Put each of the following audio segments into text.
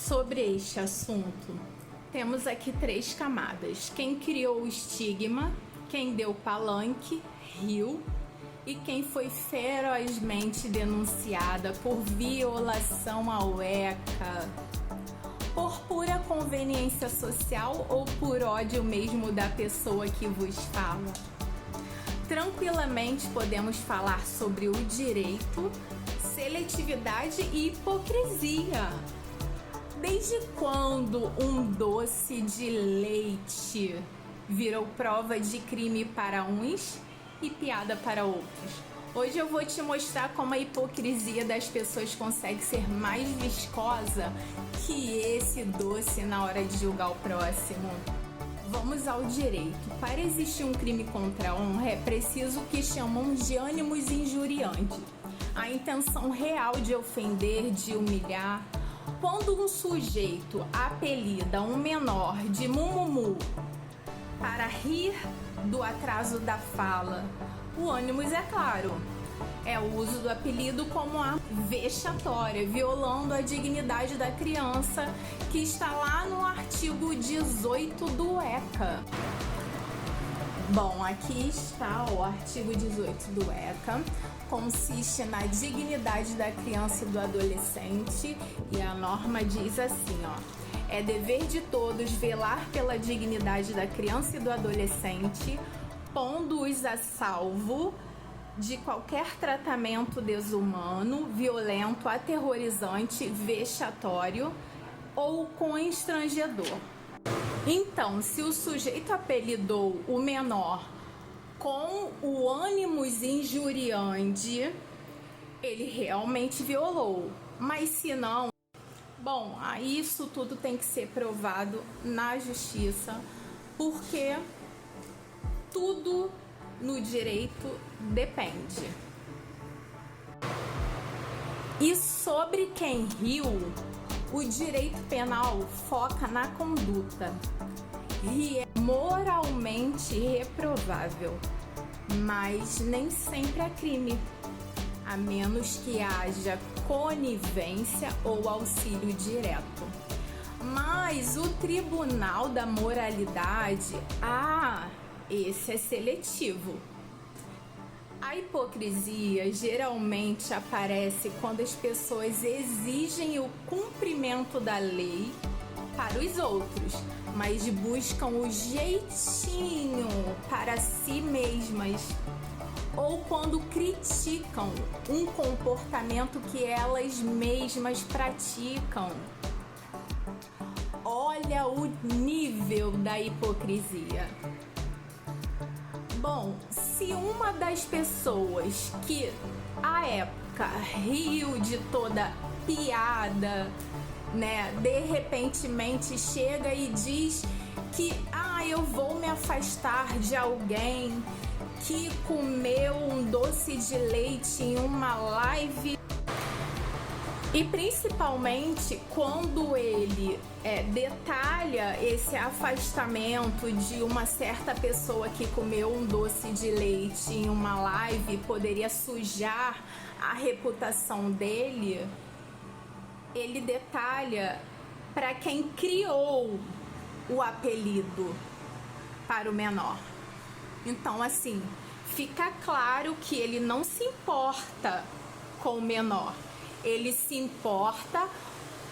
Sobre este assunto, temos aqui 3 camadas: quem criou o estigma, quem deu palanque, riu, e quem foi ferozmente denunciada por violação ao ECA, por pura conveniência social ou por ódio mesmo da pessoa que vos fala. Tranquilamente podemos falar sobre o direito, seletividade e hipocrisia. Desde quando um doce de leite virou prova de crime para uns e piada para outros? Hoje eu vou te mostrar como a hipocrisia das pessoas consegue ser mais viscosa que esse doce na hora de julgar o próximo. Vamos ao direito. Para existir um crime contra a honra, é preciso o que chamam de ânimos injuriantes. A intenção real de ofender, de humilhar. Quando um sujeito apelida um menor de mumumu para rir do atraso da fala, o ânimos, é claro, é o uso do apelido como a vexatória, violando a dignidade da criança, que está lá no artigo 18 do ECA. Bom, aqui está o artigo 18 do ECA. Consiste na dignidade da criança e do adolescente, e a norma diz assim, é dever de todos velar pela dignidade da criança e do adolescente, pondo-os a salvo de qualquer tratamento desumano, violento, aterrorizante, vexatório ou constrangedor. Então, se o sujeito apelidou o menor com o ânimos injuriante, ele realmente violou. Mas se não, bom, aí isso tudo tem que ser provado na justiça, porque tudo no direito depende. E sobre quem riu, o direito penal foca na conduta. Rir é moralmente reprovável, mas nem sempre é crime, a menos que haja conivência ou auxílio direto. Mas o Tribunal da Moralidade, esse é seletivo. A hipocrisia geralmente aparece quando as pessoas exigem o cumprimento da lei para os outros, mas buscam o jeitinho para si mesmas, ou quando criticam um comportamento que elas mesmas praticam. Olha o nível da hipocrisia. Bom, se uma das pessoas que à época riu de toda piada, de repentemente chega e diz que eu vou me afastar de alguém que comeu um doce de leite em uma live, e principalmente quando ele detalha esse afastamento de uma certa pessoa que comeu um doce de leite em uma live, poderia sujar a reputação dele, ele detalha para quem criou o apelido para o menor. Então, assim, fica claro que ele não se importa com o menor. Ele se importa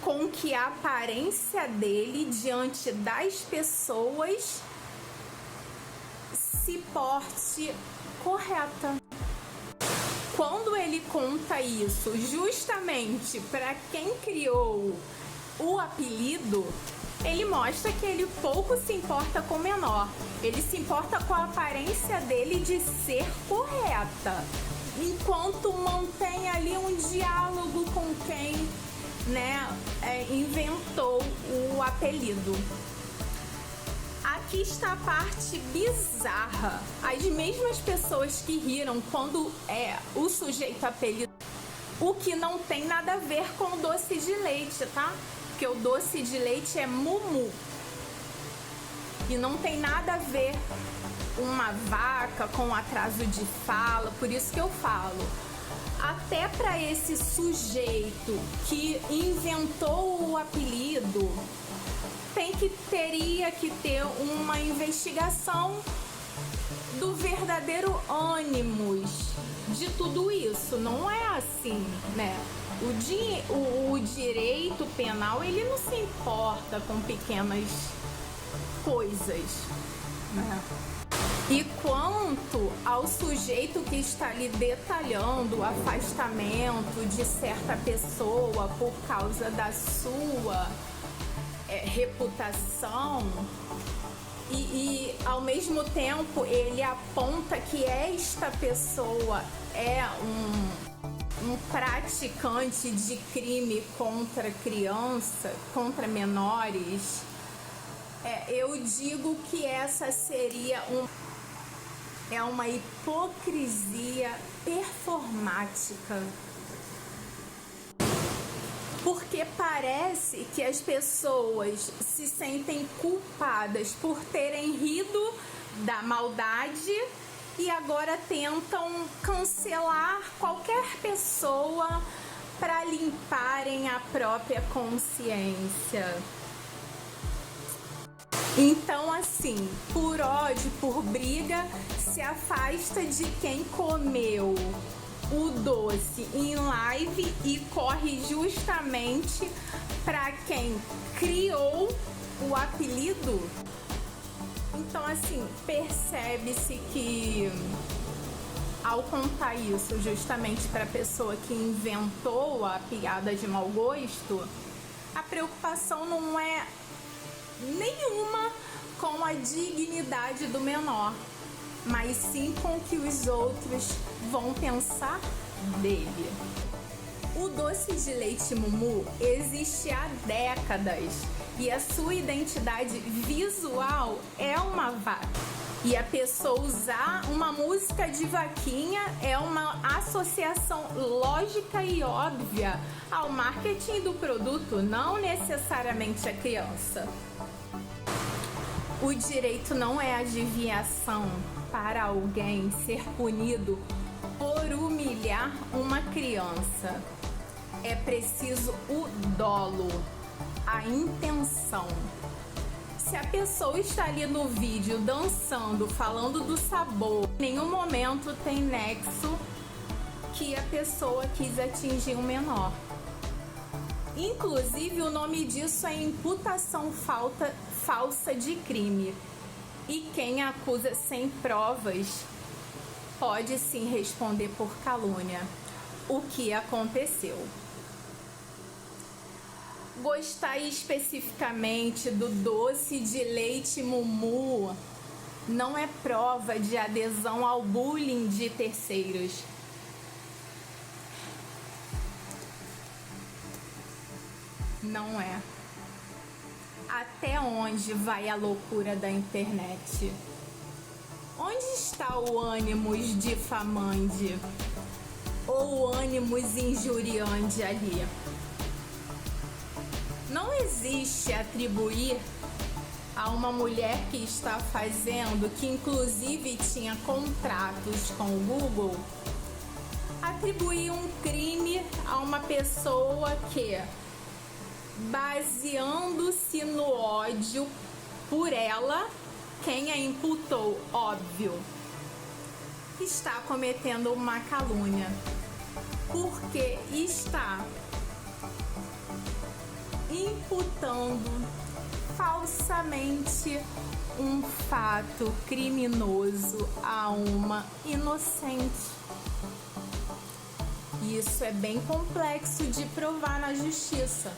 com que a aparência dele diante das pessoas se porte correta. Quando ele conta isso justamente para quem criou o apelido, ele mostra que ele pouco se importa com o menor. Ele se importa com a aparência dele de ser correta, enquanto mantém ali um diálogo com quem inventou o apelido. Aqui está a parte bizarra. As mesmas pessoas que riram quando o sujeito apelidou, o que não tem nada a ver com o doce de leite, tá? Porque o doce de leite é mumu e não tem nada a ver uma vaca com atraso de fala. Por isso que eu falo, até para esse sujeito que inventou o apelido, teria que ter uma investigação do verdadeiro ânimos de tudo isso. Não é assim, né? O direito penal, ele não se importa com pequenas coisas, né? E quanto ao sujeito que está ali detalhando o afastamento de certa pessoa por causa da sua reputação, e ao mesmo tempo ele aponta que esta pessoa é um praticante de crime contra criança, contra menores, eu digo que essa seria uma hipocrisia performática. Porque parece que as pessoas se sentem culpadas por terem rido da maldade e agora tentam cancelar qualquer pessoa para limparem a própria consciência. Então, assim, por ódio, por briga, se afasta de quem comeu o doce em live e corre justamente para quem criou o apelido. Então, assim, percebe-se que ao contar isso justamente para a pessoa que inventou a piada de mau gosto, a preocupação não é nenhuma com a dignidade do menor, mas sim com o que os outros vão pensar dele. O doce de leite Mumu existe há décadas e a sua identidade visual é uma vaca. E a pessoa usar uma música de vaquinha é uma associação lógica e óbvia ao marketing do produto, não necessariamente a criança. O direito não é adivinhação para alguém ser punido por humilhar uma criança. É preciso o dolo, a intenção. Se a pessoa está ali no vídeo dançando, falando do sabor, em nenhum momento tem nexo que a pessoa quis atingir um menor. Inclusive, o nome disso é imputação falsa de crime. E quem acusa sem provas pode sim responder por calúnia. O que aconteceu? Gostar especificamente do doce de leite Mumu não é prova de adesão ao bullying de terceiros. Não é. Até onde vai a loucura da internet? Onde está o ânimos difamante ou o ânimos injuriante ali? Não existe atribuir a uma mulher que está fazendo, que inclusive tinha contratos com o Google, atribuir um crime a uma pessoa que, baseando-se no ódio por ela, quem a imputou, óbvio, está cometendo uma calúnia, porque está imputando falsamente um fato criminoso a uma inocente. Isso é bem complexo de provar na justiça.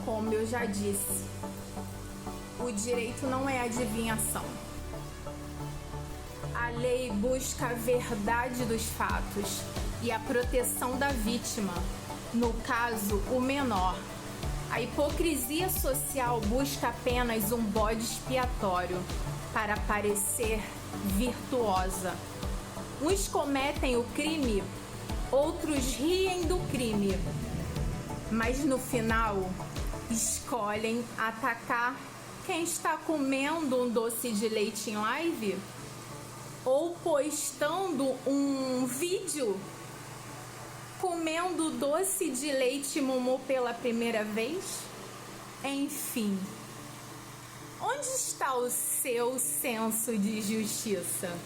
Como eu já disse, o direito não é adivinhação. A lei busca a verdade dos fatos e a proteção da vítima, no caso, o menor. A hipocrisia social busca apenas um bode expiatório para parecer virtuosa. Uns cometem o crime, outros riem do crime, mas no final escolhem atacar quem está comendo um doce de leite em live? ou postando um vídeo comendo doce de leite Mumu pela primeira vez? Enfim, onde está o seu senso de justiça?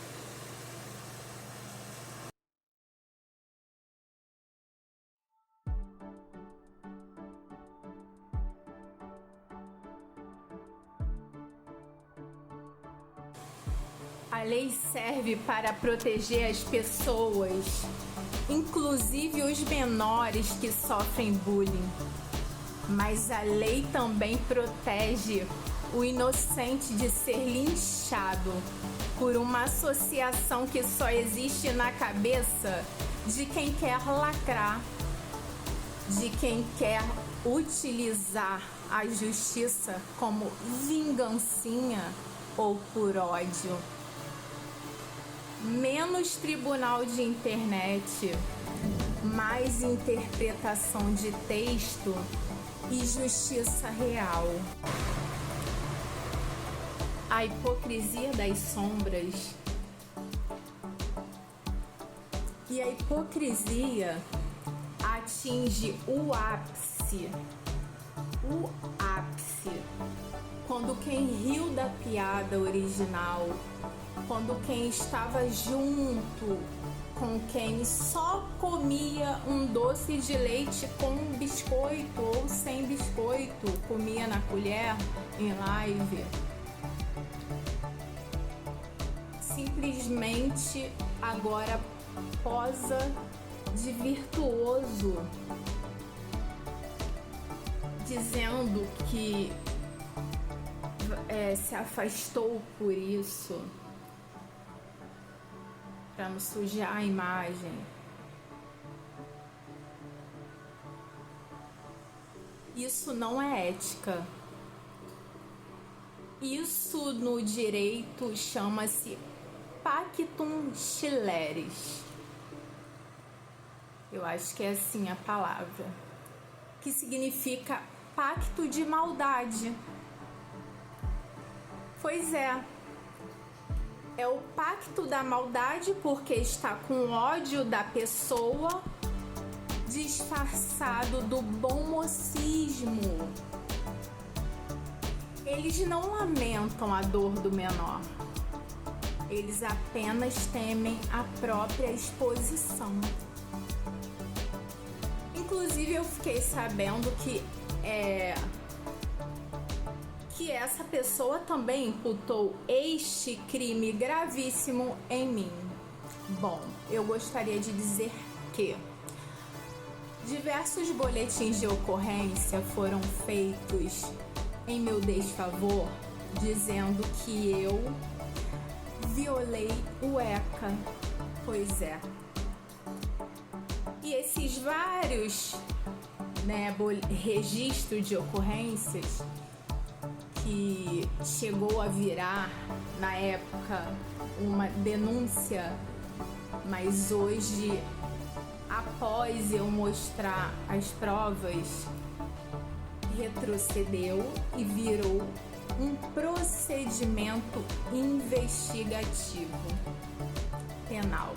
A lei serve para proteger as pessoas, inclusive os menores que sofrem bullying. Mas a lei também protege o inocente de ser linchado por uma associação que só existe na cabeça de quem quer lacrar, de quem quer utilizar a justiça como vingancinha ou por ódio. Menos tribunal de internet, mais interpretação de texto e justiça real. A hipocrisia das sombras. E a hipocrisia atinge o ápice. O ápice. Quando quem riu da piada original, quando quem estava junto com quem só comia um doce de leite com biscoito ou sem biscoito, comia na colher em live, simplesmente agora posa de virtuoso, dizendo que se afastou por isso, para não sujar a imagem. Isso não é ética. Isso no direito chama-se pactum sceleris. Eu acho que é assim a palavra, que significa pacto de maldade. Pois é. É o pacto da maldade porque está com ódio da pessoa, disfarçado do bom mocismo. Eles não lamentam a dor do menor. Eles apenas temem a própria exposição. Inclusive eu fiquei sabendo que essa pessoa também imputou este crime gravíssimo em mim. Bom, eu gostaria de dizer que diversos boletins de ocorrência foram feitos em meu desfavor, dizendo que eu violei o ECA. Pois é. E esses vários, registros de ocorrências que chegou a virar, na época, uma denúncia, mas hoje, após eu mostrar as provas, retrocedeu e virou um procedimento investigativo penal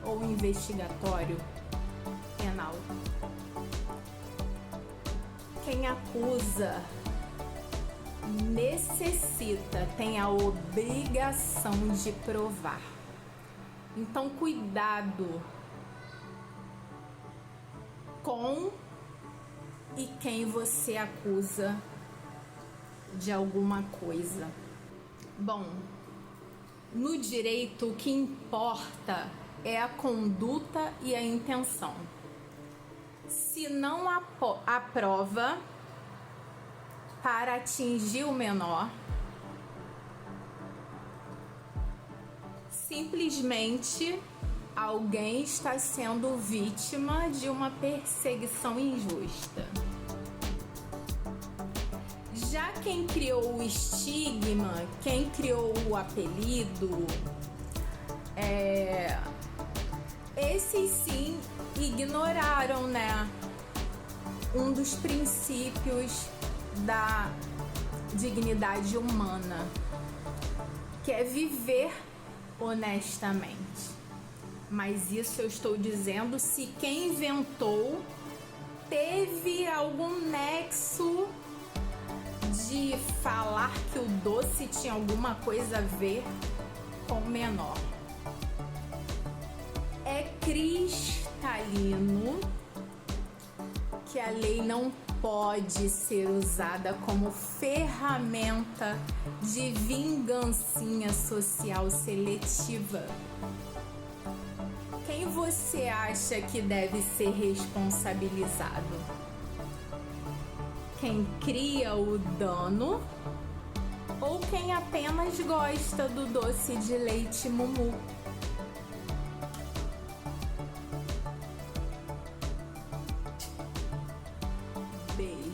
ou investigatório penal. Quem acusa necessita, tem a obrigação de provar. Então, cuidado com e quem você acusa de alguma coisa. Bom, no direito o que importa é a conduta e a intenção. Se não há prova para atingir o menor, simplesmente alguém está sendo vítima de uma perseguição injusta. Já quem criou o estigma, quem criou o apelido, esses sim ignoraram, um dos princípios da dignidade humana, que é viver honestamente. Mas isso eu estou dizendo se quem inventou teve algum nexo de falar que o doce tinha alguma coisa a ver com o menor. É cristalino que a lei não pode ser usada como ferramenta de vingancinha social seletiva. Quem você acha que deve ser responsabilizado? Quem cria o dano ou quem apenas gosta do doce de leite Mumu? Beijo.